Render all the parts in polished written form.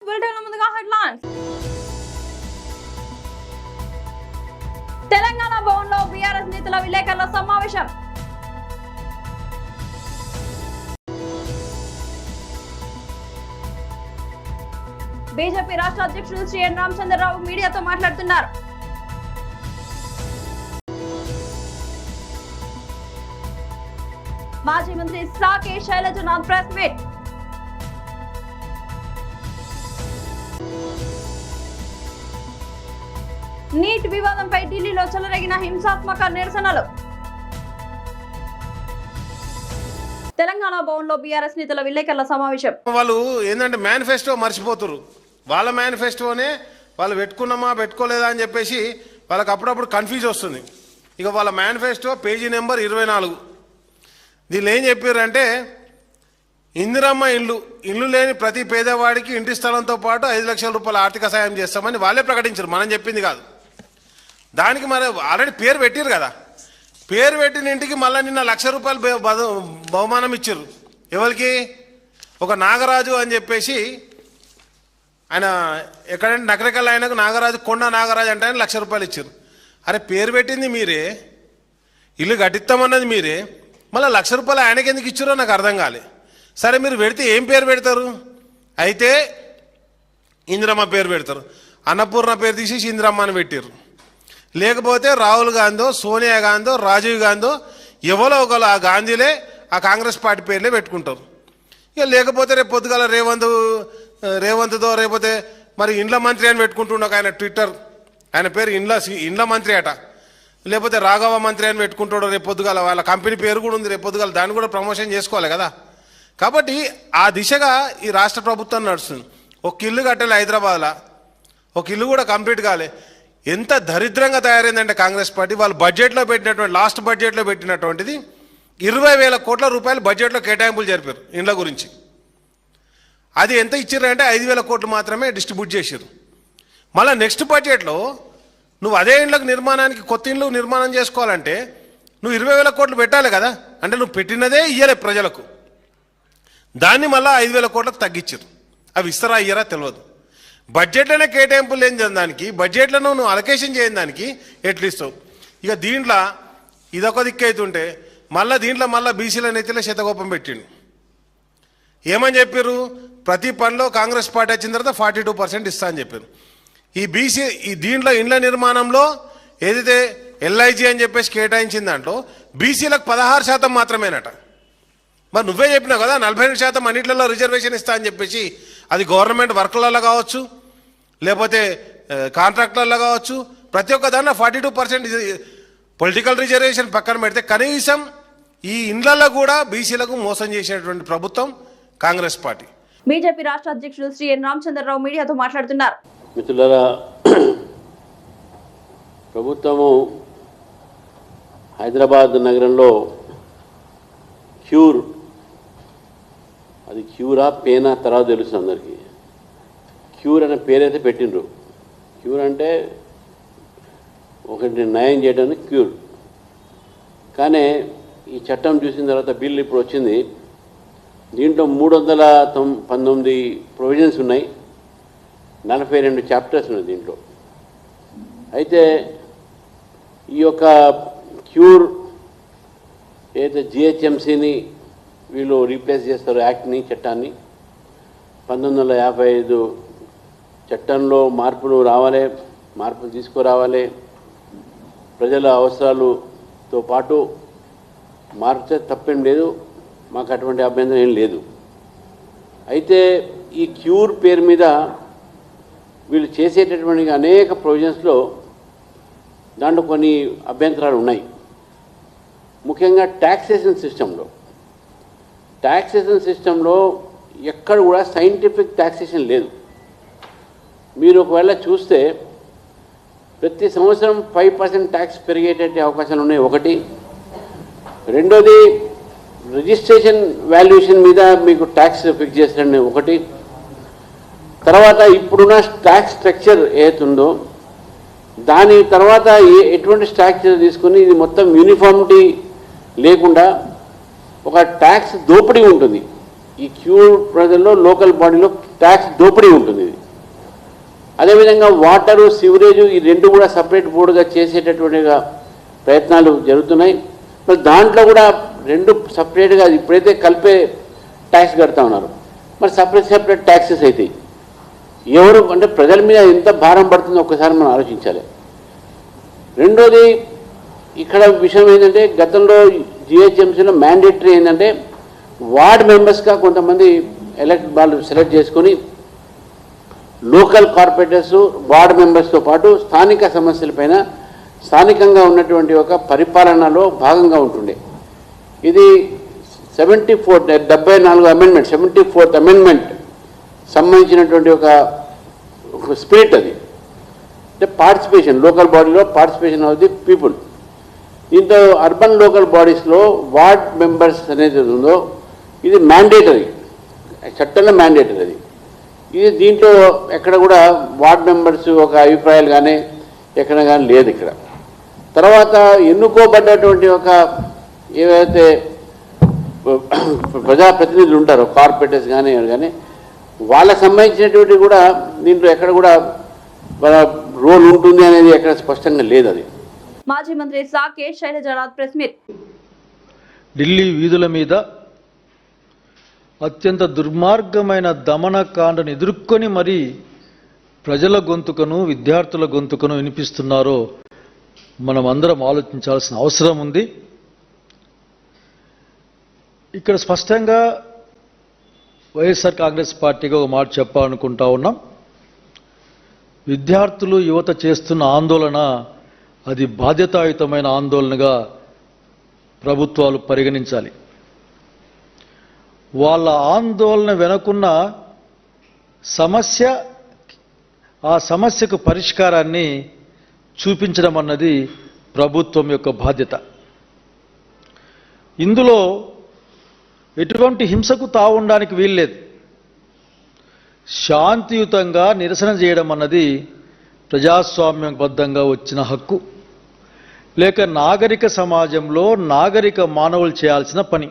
బులెటిన్ల ముందుగా హెడ్లైన్స్. తెలంగాణ భవన్లో బీఆర్ఎస్ నేతల విలేకరుల సమావేశం. బీజేపీ రాష్ట్ర అధ్యక్షుడు శ్రీ ఎన్ రామచంద్రరావు మీడియాతో మాట్లాడుతున్నారు. మాజీ మంత్రి సాకే శైలజనాథ్ ప్రెస్ మీట్. నీట్ వివాదంపై ఢిల్లీలో చెలరేగిన హింసాత్మక నిరసనలు. తెలంగాణ భవన్లో బీఆర్ఎస్ నేతల విలేకరుల సమావేశం. వాళ్ళు ఏంటంటే మేనిఫెస్టో మర్చిపోతున్నారు. వాళ్ళ మేనిఫెస్టోనే వాళ్ళు పెట్టుకున్నామా పెట్టుకోలేదా అని చెప్పేసి వాళ్ళకి అప్పుడప్పుడు కన్ఫ్యూజ్ వస్తుంది. ఇక వాళ్ళ మేనిఫెస్టో పేజీ నెంబర్ 24. దీనిలో ఏం చెప్పారంటే ఇందిరమ్మ ఇల్లు లేని ప్రతి పేదవాడికి ఇంటి స్థలంతో పాటు 5 లక్షల రూపాయల ఆర్థిక సాయం చేస్తామని వాళ్ళే ప్రకటించారు, మనం చెప్పింది కాదు. దానికి మరి ఆల్రెడీ పేరు పెట్టారు కదా, పేరు పెట్టిన ఇంటికి మళ్ళీ నిన్న 1 లక్ష రూపాయలు బహుమానం ఇచ్చారు. ఎవరికి? ఒక నాగరాజు అని చెప్పేసి ఆయన ఎక్కడంటే నకరికల్ ఆయనకు నాగరాజు, కొండ నాగరాజు అంటే ఆయన 1 లక్ష రూపాయలు ఇచ్చారు. అరే పేరు పెట్టింది మీరే, ఇల్లు కట్టిస్తామన్నది మీరే, మళ్ళీ 1 లక్ష రూపాయలు ఆయనకి ఎందుకు ఇచ్చారో నాకు అర్థం కాలే. సరే మీరు పెడితే ఏం పేరు పెడతారు? అయితే ఇందిరమ్మ పేరు పెడతారు. అన్నపూర్ణ పేరు తీసేసి ఇందిరమ్మ అని పెట్టారు. లేకపోతే రాహుల్ గాంధీ, సోనియా గాంధీ, రాజీవ్ గాంధీ ఎవరో ఒకరు ఆ గాంధీలే ఆ కాంగ్రెస్ పార్టీ పేర్లే పెట్టుకుంటారు. ఇక లేకపోతే రేపు పొద్దుగాల రేవంత్తో రేపోతే మరి ఇండ్ల మంత్రి అని పెట్టుకుంటుండక ఆయన ట్విట్టర్, ఆయన పేరు ఇండ్ల మంత్రి అట. లేకపోతే రాఘవ మంత్రి అని పెట్టుకుంటాడు రేపు పొద్దుగాల. వాళ్ళ కంపెనీ పేరు కూడా ఉంది, రేపు పొద్దుగాల దాన్ని కూడా ప్రమోషన్ చేసుకోవాలి కదా. కాబట్టి ఆ దిశగా ఈ రాష్ట్ర ప్రభుత్వం నడుస్తుంది. ఒక ఇల్లు కట్టాలి హైదరాబాద్లో, ఒక ఇల్లు కూడా కంప్లీట్ కాలే. ఎంత దరిద్రంగా తయారైందంటే కాంగ్రెస్ పార్టీ వాళ్ళు బడ్జెట్లో పెట్టినటువంటి లాస్ట్ బడ్జెట్లో పెట్టినటువంటిది 20,000 కోట్ల రూపాయలు బడ్జెట్లో కేటాయింపులు జరిపారు ఇండ్ల గురించి. అది ఎంత ఇచ్చారంటే 5,000 కోట్లు మాత్రమే డిస్ట్రిబ్యూట్ చేశారు. మళ్ళీ నెక్స్ట్ బడ్జెట్లో నువ్వు అదే ఇండ్లకు నిర్మాణానికి కొత్త ఇండ్లు నిర్మాణం చేసుకోవాలంటే నువ్వు 20,000 కోట్లు పెట్టాలి కదా. అంటే నువ్వు పెట్టినదే ఇయ్యలే ప్రజలకు, దాన్ని మళ్ళీ 5,000 కోట్లకు తగ్గించారు. అవి ఇస్తారా ఇయ్యరా తెలియదు. బడ్జెట్లోనే కేటాయింపులు లేని దానికి, బడ్జెట్లో నువ్వు అలొకేషన్ చేయని దానికి ఎట్లు ఇస్తావు? ఇక దీంట్లో ఇదొక దిక్కు అవుతుంటే దీంట్లో మళ్ళీ బీసీల నెత్తిలో శతకోపం పెట్టిండు. ఏమని చెప్పారు? ప్రతి పనిలో కాంగ్రెస్ పార్టీ వచ్చిన తర్వాత 42% ఇస్తా అని చెప్పారు. ఈ దీంట్లో ఇండ్ల నిర్మాణంలో ఏదైతే LIG అని చెప్పేసి కేటాయించిన దాంట్లో బీసీలకు 16% మాత్రమేనట. మరి నువ్వే చెప్పినావు కదా 42% అన్నింటిలో రిజర్వేషన్ ఇస్తా అని చెప్పేసి. అది గవర్నమెంట్ వర్కులలో కావచ్చు, లేకపోతే కాంట్రాక్టర్లలో కావచ్చు, ప్రతి ఒక్క దాంట్లో 42% పొలిటికల్ రిజర్వేషన్ పక్కన పెడితే కనీసం ఈ ఇండ్లలో కూడా బీసీలకు మోసం చేసేటువంటి ప్రభుత్వం కాంగ్రెస్ పార్టీ. బీజేపీ రాష్ట్ర అధ్యక్షుడు శ్రీ ఎన్ రామచంద్రరావు మీడియాతో మాట్లాడుతున్నారు. మిత్రులారా, ప్రభుత్వము హైదరాబాద్ నగరంలో క్యూర్, అది క్యూరా పేనా తర్వాత తెలుస్తుంది అందరికీ. క్యూర్ అనే పేరైతే పెట్టిండ్రు. క్యూర్ అంటే ఒకటి నయం చేయడానికి క్యూర్. కానీ ఈ చట్టం చూసిన తర్వాత బిల్లు ఇప్పుడు వచ్చింది. దీంట్లో 319 ప్రొవిజన్స్ ఉన్నాయి, 42 చాప్టర్స్ ఉన్నాయి దీంట్లో. అయితే ఈ యొక్క క్యూర్ ఏదైతే GHMCని వీళ్ళు రీప్లేస్ చేస్తారు, యాక్ట్ని, చట్టాన్ని. 1955 చట్టంలో మార్పులు తీసుకురావాలి. ప్రజల అవసరాలతో పాటు మార్పితే తప్పేం లేదు, మాకు అటువంటి అభ్యంతరం ఏం లేదు. అయితే ఈ క్యూర్ పేరు మీద వీళ్ళు చేసేటటువంటి అనేక ప్రొవిజన్స్లో దాంట్లో కొన్ని అభ్యంతరాలు ఉన్నాయి. ముఖ్యంగా ట్యాక్సేషన్ సిస్టంలో ఎక్కడ కూడా సైంటిఫిక్ ట్యాక్సేషన్ లేదు. మీరు ఒకవేళ చూస్తే ప్రతి సంవత్సరం 5% ట్యాక్స్ పెరిగేటట్టు అవకాశాలు ఉన్నాయి. ఒకటి. రెండోది, రిజిస్ట్రేషన్ వాల్యుయేషన్ మీద మీకు ట్యాక్స్ ఫిక్స్ చేస్తారని ఒకటి. తర్వాత ఇప్పుడున్న ట్యాక్స్ స్ట్రక్చర్ ఏదైతుందో దాని తర్వాత ఎటువంటి స్ట్రక్చర్ తీసుకుని ఇది మొత్తం యూనిఫార్మిటీ లేకుండా ఒక ట్యాక్స్ దోపిడీ ఉంటుంది. ఈ క్యూర్ ప్రజల్లో లోకల్ బాడీలో ట్యాక్స్ దోపిడీ ఉంటుంది. అదేవిధంగా వాటరు సివరేజు ఈ రెండు కూడా సపరేట్ బోర్డుగా చేసేటటువంటి ప్రయత్నాలు జరుగుతున్నాయి. మరి దాంట్లో కూడా రెండు సపరేట్గా ఇప్పుడైతే కలిపే ట్యాక్స్ కడతా ఉన్నారు. మరి సపరేట్ ట్యాక్సెస్ అవుతాయి. ఎవరు అంటే ప్రజల మీద ఎంత భారం పడుతుందో ఒక్కసారి మనం ఆలోచించాలి. రెండోది ఇక్కడ విషయం ఏంటంటే గతంలో జిహెచ్ఎంసీలో మ్యాండేటరీ ఏంటంటే వార్డ్ మెంబర్స్గా కొంతమంది వాళ్ళు సెలెక్ట్ చేసుకొని లోకల్ కార్పొరేటర్స్ వార్డ్ మెంబర్స్తో పాటు స్థానిక సమస్యలపైన స్థానికంగా ఉన్నటువంటి ఒక పరిపాలనలో భాగంగా ఉంటుండే. ఇది 74th అమెండ్మెంట్ సంబంధించినటువంటి ఒక స్పిరిట్ అది. అంటే పార్టిసిపేషన్, లోకల్ బాడీలో పార్టిసిపేషన్ ఆఫ్ ది పీపుల్. దీంతో అర్బన్ లోకల్ బాడీస్లో వార్డ్ మెంబర్స్ అనేది ఉందో ఇది మ్యాండేటరీ, చట్టంలో మ్యాండేటరీ అది. ఇది దీంట్లో ఎక్కడ కూడా వార్డ్ మెంబర్స్ ఒక అభిప్రాయాలు కానీ ఎక్కడ కానీ లేదు ఇక్కడ. తర్వాత ఎన్నుకోబడ్డటువంటి ఒక ఏవైతే ప్రజాప్రతినిధులు ఉంటారో కార్పొరేటర్స్ కానీ కానీ వాళ్ళకు సంబంధించినటువంటి కూడా దీంట్లో ఎక్కడ కూడా రోల్ ఉంటుంది అనేది ఎక్కడ స్పష్టంగా లేదు. అది మాజీ మంత్రి సాకే శైలజనాథ్ ప్రెస్ మీట్. ఢిల్లీ వీధుల మీద అత్యంత దుర్మార్గమైన దమనకాండను ఎదుర్కొని మరీ ప్రజల గొంతుకను విద్యార్థుల గొంతుకను వినిపిస్తున్నారో మనం అందరం ఆలోచించాల్సిన అవసరం ఉంది. ఇక్కడ స్పష్టంగా వైఎస్ఆర్ కాంగ్రెస్ పార్టీగా ఒక మాట చెప్పాలనుకుంటా ఉన్నాం. విద్యార్థులు యువత చేస్తున్న ఆందోళన అది బాధ్యతాయుతమైన ఆందోళనగా ప్రభుత్వాలు పరిగణించాలి. వాళ్ళ ఆందోళన వెనుకున్న సమస్య, ఆ సమస్యకు పరిష్కారాన్ని చూపించడం అన్నది ప్రభుత్వం యొక్క బాధ్యత. ఇందులో ఎటువంటి హింసకు తావుండడానికి వీల్లేదు. శాంతియుతంగా నిరసన చేయడం అన్నది ప్రజాస్వామ్యబద్ధంగా వచ్చిన హక్కు, లేక నాగరిక సమాజంలో నాగరిక మానవులు చేయాల్సిన పని.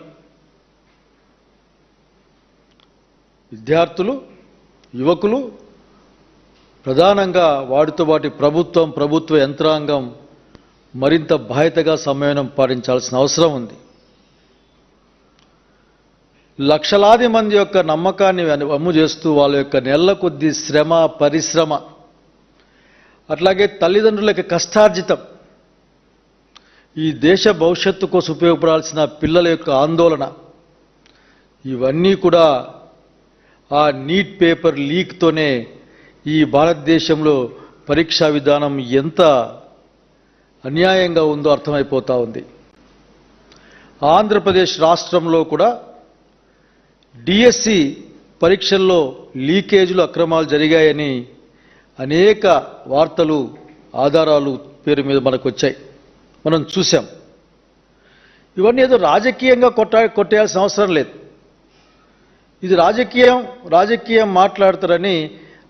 విద్యార్థులు, యువకులు, ప్రధానంగా వాటితో పాటు ప్రభుత్వ యంత్రాంగం మరింత బాధ్యతగా సమన్వయం పాటించాల్సిన అవసరం ఉంది. లక్షలాది మంది యొక్క నమ్మకాన్ని వమ్ము చేస్తూ వాళ్ళ యొక్క నెలల కొద్దీ శ్రమ, పరిశ్రమ, అట్లాగే తల్లిదండ్రుల యొక్క కష్టార్జితం, ఈ దేశ భవిష్యత్తు కోసం ఉపయోగపడాల్సిన పిల్లల యొక్క ఆందోళన, ఇవన్నీ కూడా ఆ నీట్ పేపర్ లీక్తోనే ఈ భారతదేశంలో పరీక్షా విధానం ఎంత అన్యాయంగా ఉందో అర్థమైపోతూ ఉంది. ఆంధ్రప్రదేశ్ రాష్ట్రంలో కూడా డిఎస్సి పరీక్షల్లో లీకేజీలు, అక్రమాలు జరిగాయని అనేక వార్తలు, ఆధారాలు పేరు మీద మనకు వచ్చాయి, మనం చూసాం. ఇవన్నీ ఏదో రాజకీయంగా కొట్టేయాల్సిన అవసరం లేదు. ఇది రాజకీయం మాట్లాడతారని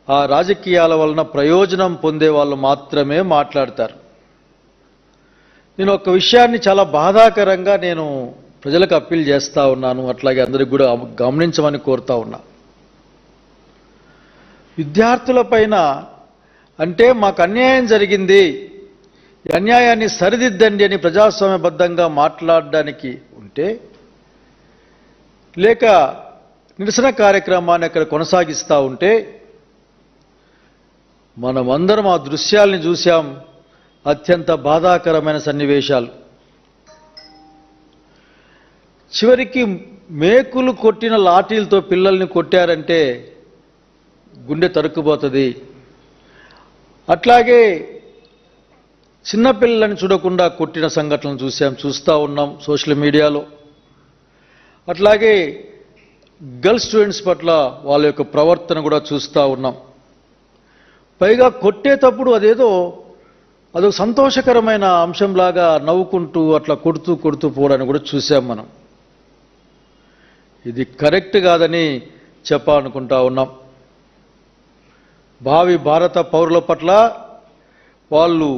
ఆ రాజకీయాల వలన ప్రయోజనం పొందే వాళ్ళు మాత్రమే మాట్లాడతారు. నేను ఒక విషయాన్ని చాలా బాధాకరంగా నేను ప్రజలకు అప్పీల్ చేస్తూ ఉన్నాను, అట్లాగే అందరికి కూడా గమనించమని కోరుతా ఉన్నా. విద్యార్థుల పైన అంటే మాకు అన్యాయం జరిగింది, ఈ అన్యాయాన్ని సరిదిద్దండి అని ప్రజాస్వామ్యబద్ధంగా మాట్లాడడానికి ఉంటే, లేక నిరసన కార్యక్రమాన్ని అక్కడ కొనసాగిస్తూ ఉంటే, మనమందరం ఆ దృశ్యాల్ని చూశాం. అత్యంత బాధాకరమైన సన్నివేశాలు. చివరికి మేకులు కొట్టిన లాఠీలతో పిల్లల్ని కొట్టారంటే గుండె తరుక్కుపోతుంది. అట్లాగే చిన్నపిల్లలను చూడకుండా కొట్టిన సంఘటనలు చూస్తూ ఉన్నాం సోషల్ మీడియాలో. అట్లాగే గర్ల్ స్టూడెంట్స్ పట్ల వాళ్ళ యొక్క ప్రవర్తన కూడా చూస్తూ ఉన్నాం. పైగా కొట్టేటప్పుడు అదొక సంతోషకరమైన అంశంలాగా నవ్వుకుంటూ అట్లా కొడుతూ పోవడాన్ని కూడా చూసాం మనం. ఇది కరెక్ట్ కాదని చెప్పాలనుకుంటా ఉన్నాం. భావి భారత పౌరుల పట్ల వాళ్ళు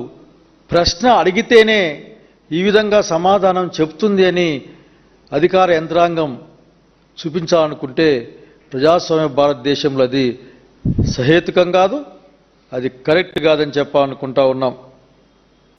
ప్రశ్న అడిగితేనే ఈ విధంగా సమాధానం చెప్తుంది అని అధికార యంత్రాంగం చూపించాలనుకుంటే ప్రజాస్వామ్య భారతదేశంలో అది సహేతుకం కాదు, అది కరెక్ట్ కాదని చెప్పాలనుకుంటా ఉన్నాం.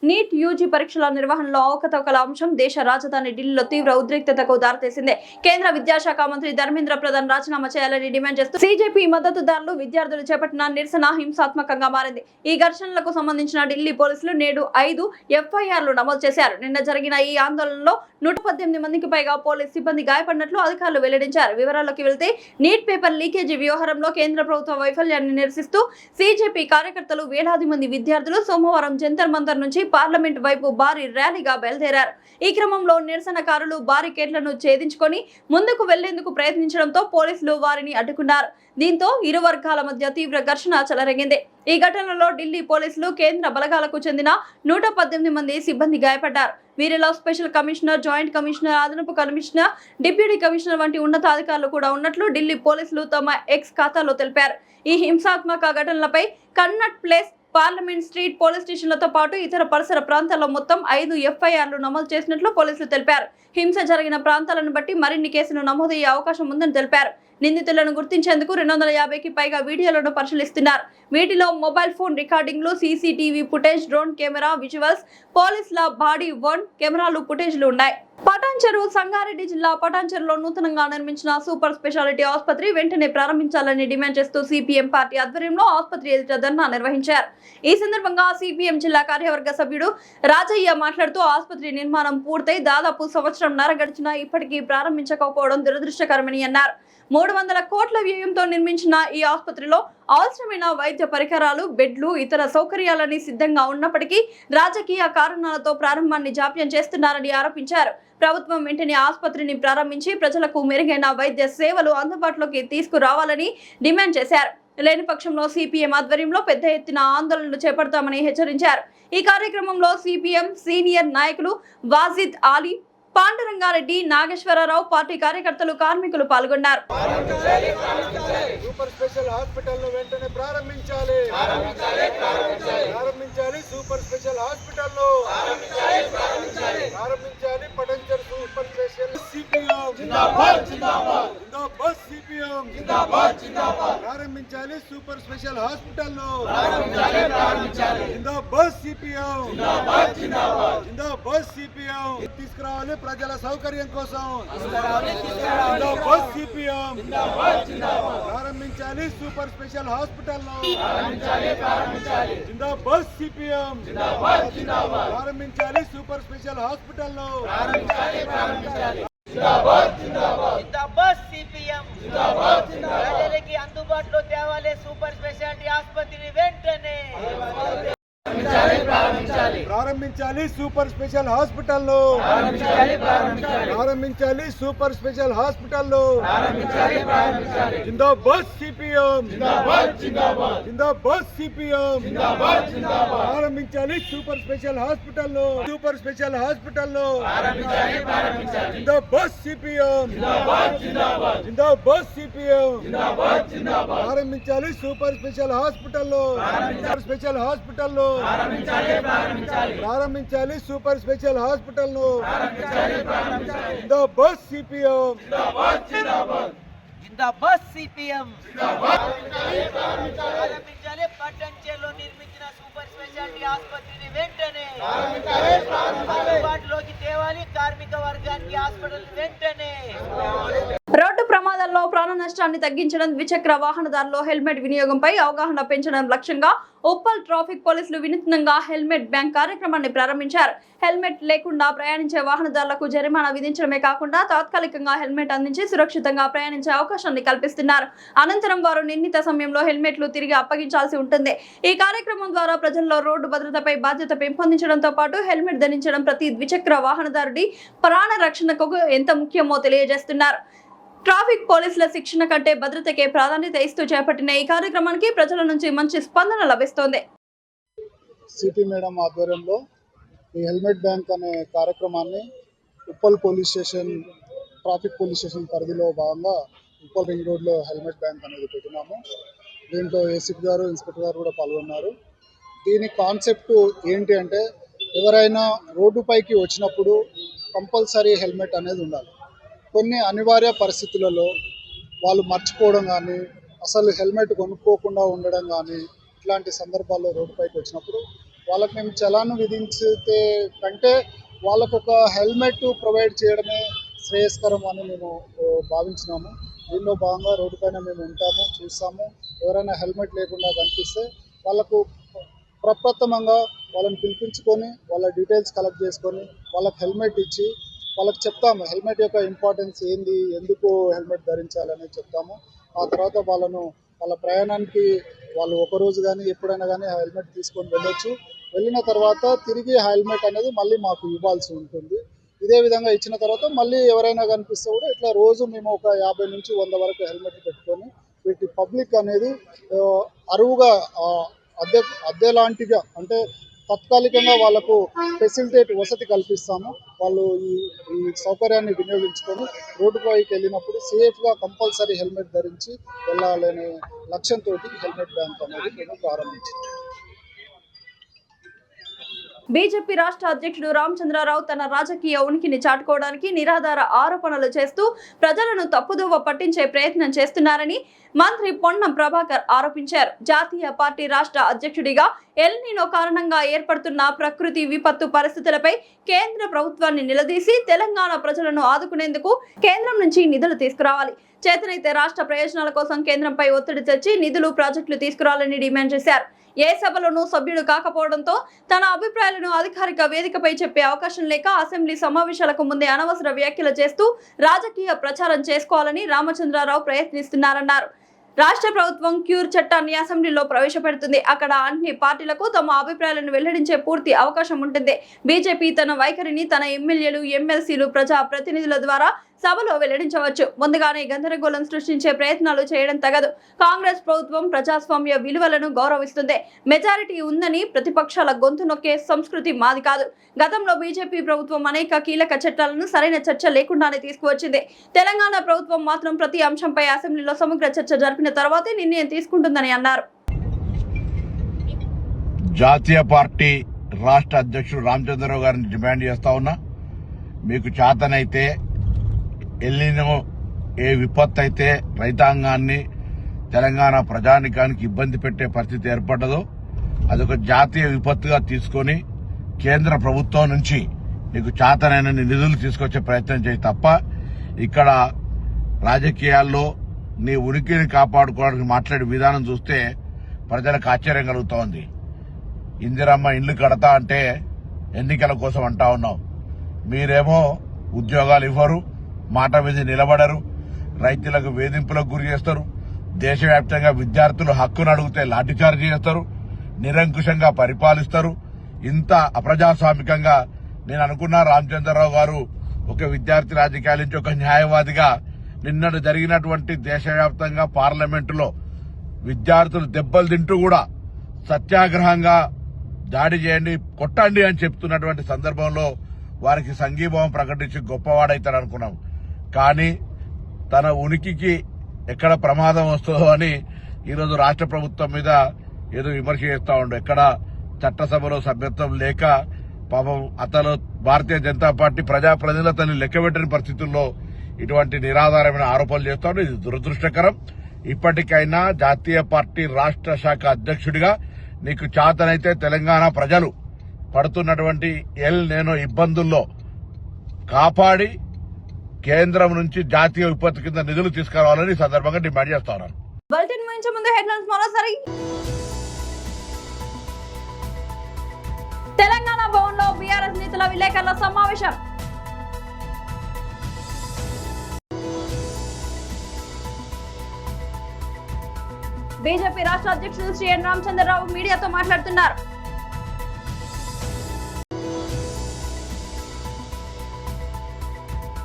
నీట్ యూజీ పరీక్షల నిర్వహణలో అవకతవకల అంశం దేశ రాజధాని ఢిల్లీలో తీవ్ర ఉద్రిక్తతకు దారితీసింది. కేంద్ర విద్యాశాఖ మంత్రి ధర్మేంద్ర ప్రధాన్ రాజీనామా చేయాలని డిమాండ్ చేస్తూ సిజేపీ మద్దతుదారులు విద్యార్థులు చేపట్టిన నిరసన హింసాత్మకంగా మారింది. ఈ ఘర్షణలకు సంబంధించిన ఢిల్లీ పోలీసులు నేడు 5 ఎఫ్ఐఆర్లు నమోదు చేశారు. నిన్న జరిగిన ఈ ఆందోళనలో 118 మందికి పైగా పోలీస్ సిబ్బంది గాయపడినట్లు అధికారులు వెల్లడించారు. వివరాల్లోకి వెళ్తే నీట్ పేపర్ లీకేజీ వ్యవహారంలో కేంద్ర ప్రభుత్వ వైఫల్యాన్ని నిరసిస్తూ సిజేపీ కార్యకర్తలు వేలాది మంది విద్యార్థులు సోమవారం జంతర్ మంతర్ నుంచి పార్లమెంట్ వైపు భారీ ర్యాలీగా బయలుదేరారు. ఈ క్రమంలో నిరసనకారులు బారికేడ్లను ఛేదించుకొని ముందుకు వెళ్లేందుకు ప్రయత్నించడంతో పోలీసులు వారిని అడ్డుకున్నారు. దీంతో ఇరు వర్గాల మధ్య తీవ్ర ఘర్షణ చెలరేగింది. ఈ ఘటనలో ఢిల్లీ పోలీసులు కేంద్ర బలగాలకు చెందిన 118 మంది సిబ్బంది గాయపడ్డారు. వీరిలో స్పెషల్ కమిషనర్, జాయింట్ కమిషనర్, అదనపు కమిషనర్, డిప్యూటీ కమిషనర్ వంటి ఉన్నతాధికారులు కూడా ఉన్నట్లు ఢిల్లీ పోలీసులు తమ ఎక్స్ ఖాతాలో తెలిపారు. ఈ హింసాత్మక ఘటనలపై కన్నట్ ప్లేస్, పార్లమెంట్ స్ట్రీట్ పోలీస్ స్టేషన్లతో పాటు ఇతర పరిసర ప్రాంతాల్లో మొత్తం 5 ఎఫ్ఐఆర్లు నమోదు చేసినట్లు పోలీసులు తెలిపారు. హింస జరిగిన ప్రాంతాలను బట్టి మరిన్ని కేసులు నమోదయ్యే అవకాశం ఉందని తెలిపారు. నిందితులను గుర్తించేందుకు 250కి పైగా వీడియోలను పరిశీలిస్తున్నారు. వీటిలో మొబైల్ ఫోన్ రికార్డింగ్లు, CCTV footage, drone camera visuals, పోలీసుల బాడీ వర్న్ కెమెరాలు ఫుటేజ్లు ఉన్నాయి. పటాన్చెరు, సంగారెడ్డి జిల్లా పటాన్చెరులో నూతనంగా నిర్మించిన సూపర్ స్పెషాలిటీ ఆసుపత్రి వెంటనే ప్రారంభించాలని డిమాండ్ చేస్తూ సిపిఎం పార్టీ ఆధ్వర్యంలో ఆసుపత్రి ఎదుట ధర్నా నిర్వహించారు. ఈ సందర్భంగా సిపిఎం జిల్లా కార్యవర్గ సభ్యుడు రాజయ్య మాట్లాడుతూ ఆసుపత్రి నిర్మాణం పూర్తయి దాదాపు సంవత్సరంన్నర గడిచినా ఇప్పటికీ ప్రారంభించకపోవడం దురదృష్టకరమని అన్నారు. 300 కోట్ల వ్యయంతో నిర్మించిన ఈ ఆసుపత్రిలో అవసరమైన వైద్య పరికరాలు, బెడ్లు, ఇతర సౌకర్యాలని సిద్ధంగా ఉన్నప్పటికీ రాజకీయ కారణాలతో ప్రారంభాన్ని జాప్యం చేస్తున్నారని ఆరోపించారు. ప్రభుత్వం వెంటనే ఆసుపత్రిని ప్రారంభించి ప్రజలకు మెరుగైన వైద్య సేవలు అందుబాటులోకి తీసుకురావాలని డిమాండ్ చేశారు. లేని పక్షంలో సిపిఎం ఆధ్వర్యంలో పెద్ద ఎత్తున ఆందోళనలు చేపడతామని హెచ్చరించారు. ఈ కార్యక్రమంలో సిపిఎం సీనియర్ నాయకులు వాజిద్ ఆలీ, పాండురంగారెడ్డి, నాగేశ్వరరావు, పార్టీ కార్యకర్తలు, కార్మికులు పాల్గొన్నారు. సూపర్ స్పెషల్ హాస్పిటల్ వెంటనే ప్రారంభించాలి. సూపర్ స్పెషల్ హాస్పిటల్ ప్రారంభించాలి. పటాన్చెరు సూపర్ స్పెషల్ సిపిఎం జిందాబాద్ జిందాబాద్ జిందాబాద్ సిపిఎం జిందాబాద్ జిందాబాద్ ప్రారంభించాలి. సూపర్ స్పెషల్ హాస్పిటల్ జిందాబాద్ సిపిఎం జిందాబాద్ జిందాబాద్ జిందాబాద్ సిపిఎం తీసుకురావాలి ప్రజల సౌకర్యం కోసం. జిందాబాద్ సిపిఎం ప్రారంభించాలి. సూపర్ స్పెషల్ హాస్పిటల్ జిందాబాద్ సిపిఎం ప్రారంభించాలి. సూపర్ స్పెషల్ హాస్పిటల్ జిందాబాద్ సిపిఎం ప్రజలకి అందుబాటులో తేవాలి సూపర్ స్పెషాలిటీ ఆసుపత్రిని వెంటనే ప్రారంభించాలి. సూపర్ స్పెషల్ హాస్పిటల్ ప్రారంభించాలి. సూపర్ స్పెషల్ హాస్పిటల్ జిందాబాద్ సిపిఎం జిందాబాద్ సిపిఎం ప్రారంభించాలి. Super special hospital super special hospital జిందాబాద్ సిపిఎం జిందాబాద్ సిపిఎం ప్రారంభించాలి. Super special hospital special hospital ప్రారంభించాలి. సూపర్ స్పెషల్ హాస్పిటల్ జిందాబాద్ సిపిఎం జిందాబాద్ సిపిఎం ప్రారంభించాలి. పటాన్చెరులో నిర్మించిన సూపర్ స్పెషాలిటీ ఆసుపత్రిని వెంటనే అందుబాటులోకి తేవాలి. కార్మిక వర్గానికి హాస్పిటల్ వెంటనే. రోడ్డు ప్రమాదాల్లో ప్రాణ నష్టాన్ని తగ్గించడం, ద్విచక్ర వాహనదారుల్లో హెల్మెట్ వినియోగంపై అవగాహన పెంచడం లక్ష్యంగా ఉప్పల్ ట్రాఫిక్ పోలీసులు వినూత్నంగా హెల్మెట్ బ్యాంక్ కార్యక్రమాన్ని ప్రారంభించారు. హెల్మెట్ లేకుండా ప్రయాణించే వాహనదారులకు జరిమానా విధించడమే కాకుండా తాత్కాలికంగా హెల్మెట్ అందించి సురక్షితంగా ప్రయాణించే అవకాశాన్ని కల్పిస్తున్నారు. అనంతరం వారు నిర్ణీత సమయంలో హెల్మెట్లు తిరిగి అప్పగించాల్సి ఉంటుంది. ఈ కార్యక్రమం ద్వారా ప్రజల్లో రోడ్డు భద్రతపై బాధ్యత పెంపొందించడంతో పాటు హెల్మెట్ ధరించడం ప్రతి ద్విచక్ర వాహనదారుడి ప్రాణ రక్షణకు ఎంత ముఖ్యమో తెలియజేస్తున్నారు. ట్రాఫిక్ పోలీసుల శిక్షణ కంటే భద్రతకే ప్రాధాన్యత ఇస్తూ చేపట్టిన ఈ కార్యక్రమానికి ప్రజల నుంచి మంచి స్పందన లభిస్తోంది. సిపి మేడం ఆధ్వర్యంలో ఈ హెల్మెట్ బ్యాంక్ అనే కార్యక్రమాన్ని Uppal police station traffic police station పరిధిలో భాగంగా ఉప్పల్ రింగ్ రోడ్లో హెల్మెట్ బ్యాంక్ అనేది పెట్టినాము. దీంట్లో ఏసీపీ గారు, ఇన్స్పెక్టర్ గారు కూడా పాల్గొన్నారు. దీని కాన్సెప్ట్ ఏంటి అంటే, ఎవరైనా రోడ్డుపైకి వచ్చినప్పుడు కంపల్సరీ హెల్మెట్ అనేది ఉండాలి. కొన్ని అనివార్య పరిస్థితులలో వాళ్ళు మర్చిపోవడం కానీ, అసలు హెల్మెట్ కొనుక్కోకుండా ఉండడం కానీ, ఇట్లాంటి సందర్భాల్లో రోడ్డుపైకి వచ్చినప్పుడు వాళ్ళకి మేము చలాను విధించితే కంటే వాళ్ళకు ఒక హెల్మెట్ ప్రొవైడ్ చేయడమే శ్రేయస్కరం అని మేము భావించినాము. దీనిలో భాగంగా రోడ్డుపైన మేము ఉంటాము, చూస్తాము. ఎవరైనా హెల్మెట్ లేకుండా కనిపిస్తే వాళ్ళకు ప్రప్రథమంగా వాళ్ళని పిలిపించుకొని వాళ్ళ డీటెయిల్స్ కలెక్ట్ చేసుకొని వాళ్ళకి హెల్మెట్ ఇచ్చి వాళ్ళకి చెప్తాము హెల్మెట్ యొక్క ఇంపార్టెన్స్ ఏంది, ఎందుకు హెల్మెట్ ధరించాలని చెప్తాము. ఆ తర్వాత వాళ్ళ ప్రయాణానికి వాళ్ళు ఒకరోజు కానీ ఎప్పుడైనా కానీ ఆ హెల్మెట్ తీసుకొని వెళ్ళొచ్చు. వెళ్ళిన తర్వాత తిరిగి హెల్మెట్ అనేది మళ్ళీ మాకు ఇవ్వాల్సి ఉంటుంది. ఇదే విధంగా ఇచ్చిన తర్వాత మళ్ళీ ఎవరైనా కనిపిస్తే కూడా ఇట్లా రోజు మేము ఒక 50 నుంచి 100 వరకు హెల్మెట్ పెట్టుకొని వీటి పబ్లిక్ అనేది అరువుగా అద్దె లాంటిగా అంటే తాత్కాలికంగా వాళ్ళకు వసతి కల్పిస్తాము. వాళ్ళు ఈ సౌకర్యాన్ని వినియోగించుకొని రోడ్డుపైకి వెళ్ళినప్పుడు సేఫ్గా కంపల్సరీ హెల్మెట్ ధరించి వెళ్ళాలనే లక్ష్యంతో హెల్మెట్ బ్యాంక్ అనేది మేము ప్రారంభించాము. బీజేపీ రాష్ట్ర అధ్యక్షుడు రామచంద్రరావు తన రాజకీయ ఉనికిని చాటుకోవడానికి నిరాధార ఆరోపణలు చేస్తూ ప్రజలను తప్పుదోవ పట్టించే ప్రయత్నం చేస్తున్నారని మంత్రి పొన్నం ప్రభాకర్ ఆరోపించారు. జాతీయ పార్టీ రాష్ట్ర అధ్యక్షుడిగా ఎల్ నీనో కారణంగా ఏర్పడుతున్న ప్రకృతి విపత్తు పరిస్థితులపై కేంద్ర ప్రభుత్వాన్ని నిలదీసి తెలంగాణ ప్రజలను ఆదుకునేందుకు కేంద్రం నుంచి నిధులు తీసుకురావాలి. చేతనైతే రాష్ట్ర ప్రయోజనాల కోసం కేంద్రంపై ఒత్తిడి తెచ్చి నిధులు, ప్రాజెక్టులు తీసుకురావాలని డిమాండ్ చేశారు. ఏ సభలోనూ సభ్యుడు కాకపోవడంతో తన అభిప్రాయాలను అధికారిక వేదికపై చెప్పే అవకాశం లేక అసెంబ్లీ సమావేశాలకు ముందే అనవసర వ్యాఖ్యలు చేస్తూ రాజకీయ ప్రచారం చేసుకోవాలని రామచంద్రరావు ప్రయత్నిస్తున్నారన్నారు. రాష్ట్ర ప్రభుత్వం క్యూర్ చట్టాన్ని అసెంబ్లీలో ప్రవేశపెడుతుంది. అక్కడ అన్ని పార్టీలకు తమ అభిప్రాయాలను వెల్లడించే పూర్తి అవకాశం ఉంటుంది. బీజేపీ తన వైఖరిని తన ఎమ్మెల్యేలు, ఎమ్మెల్సీలు, ప్రజా ప్రతినిధుల ద్వారా సభలో వెల్లడించవచ్చు. ముందుగానే గందరగోళం సృష్టించే ప్రయత్నాలు చేయడం తగదు. కాంగ్రెస్ ప్రభుత్వం ప్రజాస్వామ్య విలువలను గౌరవిస్తుంది. మెజారిటీ ఉందని ప్రతిపక్షాల గొంతు నొక్కే సంస్కృతి మాది కాదు. గతంలో బీజేపీ ప్రభుత్వం అనేక కీలక చట్టాలను సరైన చర్చ లేకుండానే తీసుకువచ్చింది. తెలంగాణ ప్రభుత్వం మాత్రం ప్రతి అంశంపై అసెంబ్లీలో సమగ్ర చర్చ జరిపిన తర్వాతే నిర్ణయం తీసుకుంటుందని అన్నారు. జాతీయ పార్టీ రాష్ట్ర అధ్యక్షుడు రామచంద్రరావు గారిని డిమాండ్ చేస్తా ఉన్నా, మీకు చేతనైతే ఎల్లినో ఏ విపత్తు అయితే రైతాంగాన్ని, తెలంగాణ ప్రజానికానికి ఇబ్బంది పెట్టే పరిస్థితి ఏర్పడ్డదో అదొక జాతీయ విపత్తుగా తీసుకొని కేంద్ర ప్రభుత్వం నుంచి నీకు చేతనైన నిధులు తీసుకొచ్చే ప్రయత్నం చేయి తప్ప ఇక్కడ రాజకీయాల్లో నీ ఉనికిని కాపాడుకోవడానికి మాట్లాడే విధానం చూస్తే ప్రజలకు ఆశ్చర్యం కలుగుతోంది. ఇందిరమ్మ ఇండ్లు కడతా అంటే ఎన్నికల కోసం అంటా ఉన్నావు. మీరేమో ఉద్యోగాలు ఇవ్వరు, మాట మీద నిలబడరు, రైతులకు వేధింపులకు గురి చేస్తారు, దేశవ్యాప్తంగా విద్యార్థులు హక్కును అడిగితే లాఠీచార్జీ చేస్తారు, నిరంకుశంగా పరిపాలిస్తారు. ఇంత అప్రజాస్వామికంగా నేను అనుకున్నా రామచంద్రరావు గారు ఒక విద్యార్థి రాజకీయాల నుంచి ఒక న్యాయవాదిగా నిన్నటి జరిగినటువంటి దేశవ్యాప్తంగా పార్లమెంటులో విద్యార్థులు దెబ్బలు తింటూ కూడా సత్యాగ్రహంగా దాడి చేయండి, కొట్టండి అని చెప్తున్నటువంటి సందర్భంలో వారికి సంఘీభావం ప్రకటించి గొప్పవాడైతారు అనుకున్నాం. కానీ తన ఉనికికి ఎక్కడ ప్రమాదం వస్తుందో అని ఈరోజు రాష్ట్ర ప్రభుత్వం మీద ఏదో విమర్శ చేస్తా ఉండు. ఎక్కడ చట్టసభలో సభ్యత్వం లేక పాపం అతను భారతీయ జనతా పార్టీ ప్రజాప్రతినిధులను లెక్కబెట్టని పరిస్థితుల్లో ఇటువంటి నిరాధారమైన ఆరోపణలు చేస్తాడు. ఇది దురదృష్టకరం. ఇప్పటికైనా జాతీయ పార్టీ రాష్ట్ర శాఖ అధ్యక్షుడిగా నీకు చేతనైతే తెలంగాణ ప్రజలు పడుతున్నటువంటి ఎల్ నీనో ఇబ్బందుల్లో కాపాడి కేంద్రం నుంచి జాతీయ విపత్తు కింద నిధులు తీసుకురావాలని సందర్భంగా డిమాండ్ చేస్తా ఉన్నాను. బులెటిన్ ముగించే ముందు హెడ్లైన్స్ మరోసారి. తెలంగాణ భవన్ లో బీఆర్ఎస్ నేతల విలేకరుల సమావేశం. బీజేపీ రాష్ట్ర అధ్యక్షుడు శ్రీ ఎన్ రామచంద్రరావు మీడియాతో మాట్లాడుతున్నారు.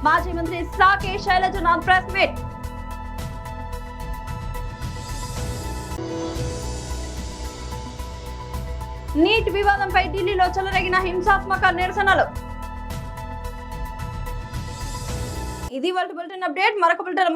మాజీ మంత్రి సాకే శైలజనాథ్ ప్రెస్ మీట్. నీట్ వివాదంపై ఢిల్లీలో చెలరేగిన హింసాత్మక నిరసనలు. ఇది వాళ్ళ బులెటిన్ అప్డేట్. మరొక బులెటిన్